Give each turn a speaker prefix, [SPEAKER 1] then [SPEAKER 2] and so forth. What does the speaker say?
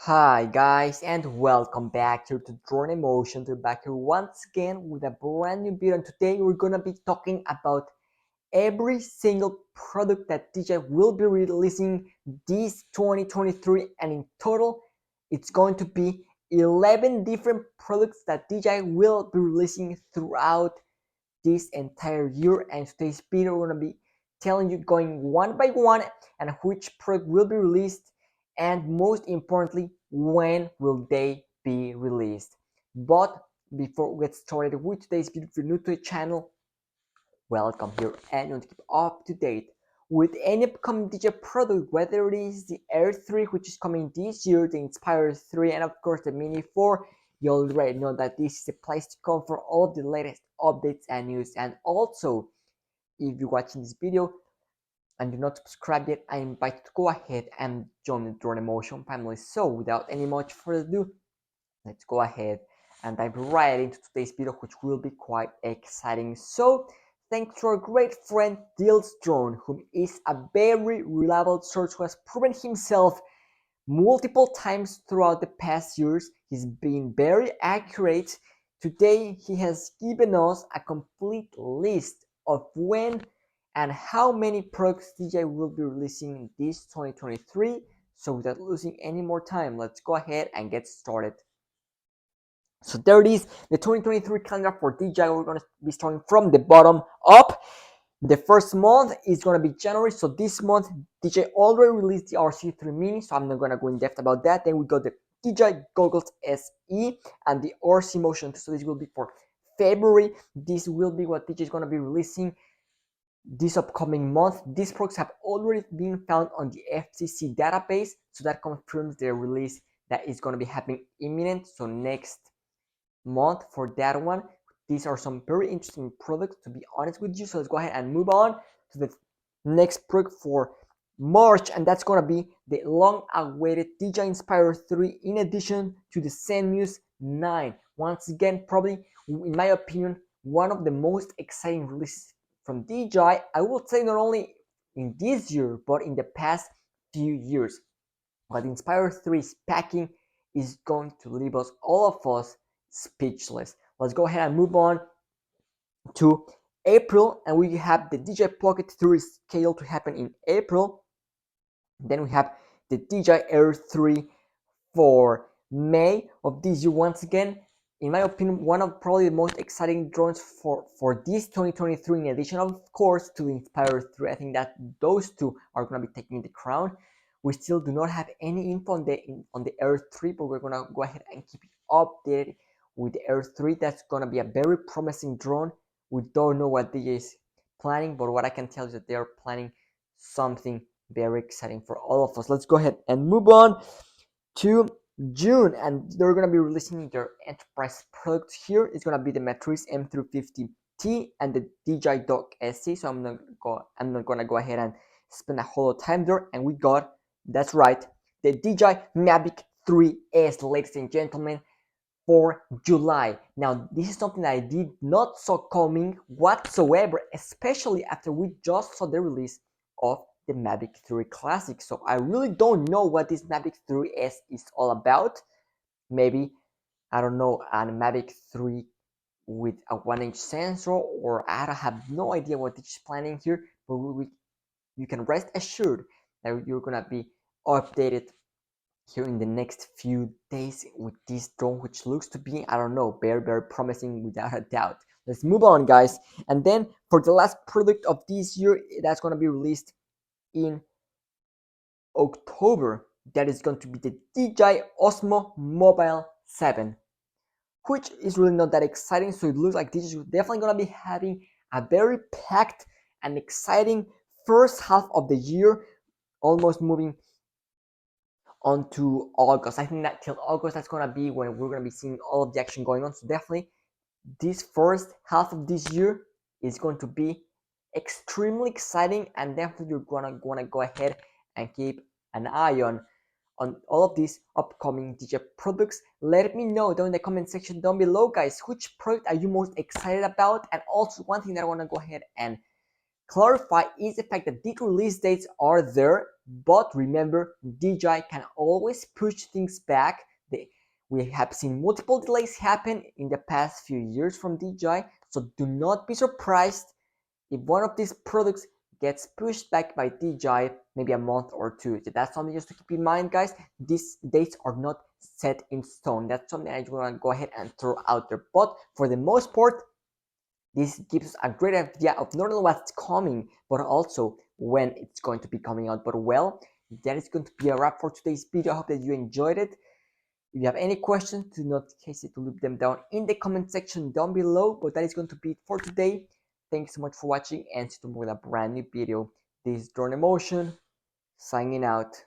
[SPEAKER 1] Hi guys and welcome back here to Drone Emotion. We're back here once again with a brand new video, and today we're gonna be talking about every single product that DJI will be releasing this 2023, and in total it's going to be 11 different products that DJI will be releasing throughout this entire year. And today's video we're gonna be telling you going one by one and which product will be released, and most importantly when will they be released. But before we get started with today's video, if you're new to the channel, welcome here and you want to keep up to date with any upcoming DJI product, whether it is the Air 3 which is coming this year, the Inspire 3, and of course the Mini 4. You already know that this is the place to come for all of the latest updates and news. And also, if you're watching this video and you're not subscribed yet, I invite you to go ahead and join the Drone Emotion family. So without any much further ado, let's go ahead and dive right into today's video, which will be quite exciting. So thanks to our great friend Dils Drone, who is a very reliable source who has proven himself multiple times throughout the past years. He's been very accurate. Today he has given us a complete list of when and how many products DJI will be releasing this 2023. So without losing any more time, let's go ahead and get started. So there it is, the 2023 calendar for DJI. We're going to be starting from the bottom up. The first month is going to be January. So this month DJI already released the RC3 Mini, so I'm not going to go in depth about that. Then we got the DJI Goggles SE and the RC Motion 2. So this will be for February. This will be what DJI is going to be releasing this upcoming month. These products have already been found on the FCC database, so that confirms their release that is going to be happening imminent. So next month for that one. These are some very interesting products, to be honest with you. So let's go ahead and move on to the next product for March, and that's going to be the long-awaited DJI Inspire 3 in addition to the Zenmuse 9. Once again, probably, in my opinion, one of the most exciting releases from DJI, I would say, not only in this year, but in the past few years. What the Inspire 3 is packing is going to leave us, all of us, speechless. Let's go ahead and move on to April, and we have the DJI Pocket 3 scheduled to happen in April. Then we have the DJI Air 3 for May of this year. Once again, in my opinion, one of probably the most exciting drones for this 2023, in addition of course to the Inspire 3. I think that those two are going to be taking the crown. We still do not have any info on the Air 3, but we're going to go ahead and keep it updated with the Air 3. That's going to be a very promising drone. We don't know what DJI is planning, but what I can tell you is that they are planning something very exciting for all of us. Let's go ahead and move on to June, and they're going to be releasing their enterprise products here. It's going to be the Matrice M350T and the DJI Dock SE. So I'm not going to go ahead and spend a whole lot of time there. And we got, that's right, the DJI Mavic 3S, ladies and gentlemen, for July. Now, this is something that I did not saw coming whatsoever, especially after we just saw the release of the Mavic 3 Classic. So I really don't know what this Mavic 3S is all about. Maybe, I don't know, a Mavic 3 with a 1-inch sensor, or I have no idea what it's planning here, but you can rest assured that you're gonna be updated here in the next few days with this drone, which looks to be, I don't know, very, very promising without a doubt. Let's move on, guys. And then for the last product of this year, that's going to be released in October. That is going to be the DJI Osmo Mobile 7, which is really not that exciting. So it looks like this is definitely going to be having a very packed and exciting first half of the year, almost moving on to August. I think that till August, that's going to be when we're going to be seeing all of the action going on. So definitely this first half of this year is going to be extremely exciting, and definitely you're gonna want to go ahead and keep an eye on all of these upcoming DJI products. Let me know down in the comment section down below, guys, which product are you most excited about. And also, one thing that I want to go ahead and clarify is the fact that the release dates are there. But remember, DJI can always push things back. We have seen multiple delays happen in the past few years from DJI, so do not be surprised if one of these products gets pushed back by DJI maybe a month or two. So that's something just to keep in mind, guys. These dates are not set in stone. That's something I just want to go ahead and throw out there. But for the most part, this gives us a great idea of not only what's coming, but also when it's going to be coming out. But well, that is going to be a wrap for today's video. I hope that you enjoyed it. If you have any questions, do not hesitate to leave them down in the comment section down below. But that is going to be it for today. Thanks so much for watching and see you tomorrow with a brand new video. This is Drone Emotion, signing out.